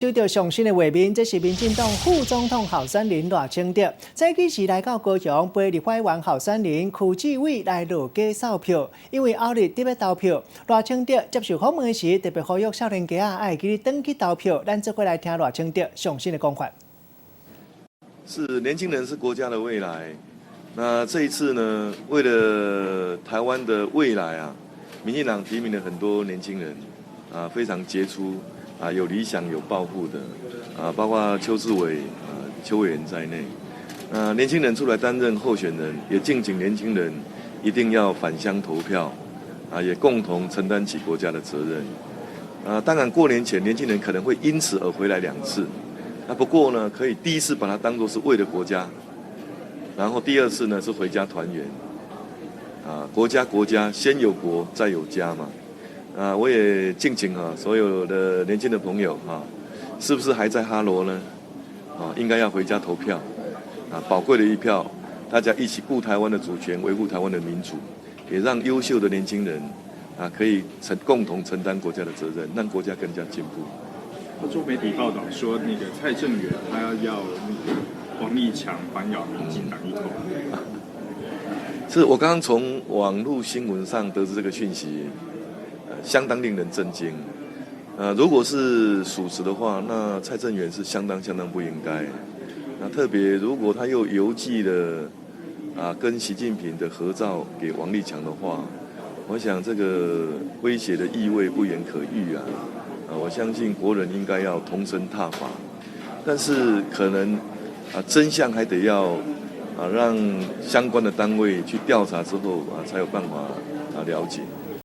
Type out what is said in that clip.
收到上新的画面，这是民进党副总统候选人赖清德，早起时来到高雄陪立法院候选人区志伟来落街扫票，因为后日特别投票。赖清德接受访问时特别呼吁少年家爱记得登记投票。咱这回来听赖清德上新的讲法。是年轻人是国家的未来，那这一次呢，为了台湾的未来啊，民进党提名了很多年轻人啊，非常杰出。有理想、有抱负的包括邱志伟邱委员在内，年轻人出来担任候选人，也敬请年轻人一定要返乡投票也共同承担起国家的责任当然过年前年轻人可能会因此而回来2次，不过呢，可以第一次把它当作是为了国家，然后第2次呢是回家团圆国家先有国再有家嘛。我也敬请所有的年轻的朋友是不是还在哈罗呢？应该要回家投票宝贵的一票，大家一起顾台湾的主权，维护台湾的民主，也让优秀的年轻人可以共同承担国家的责任，让国家更加进步。做媒体报道说，那个蔡正元他要那个王立强反咬民进党一口。是我刚刚从网络新闻上得知这个讯息。相当令人震惊，如果是属实的话，那蔡正元是相当不应该。特别如果他又邮寄了跟习近平的合照给王立强的话，我想这个威胁的意味不言可喻我相信国人应该要同声挞伐，但是可能真相还得要让相关的单位去调查之后才有办法了解。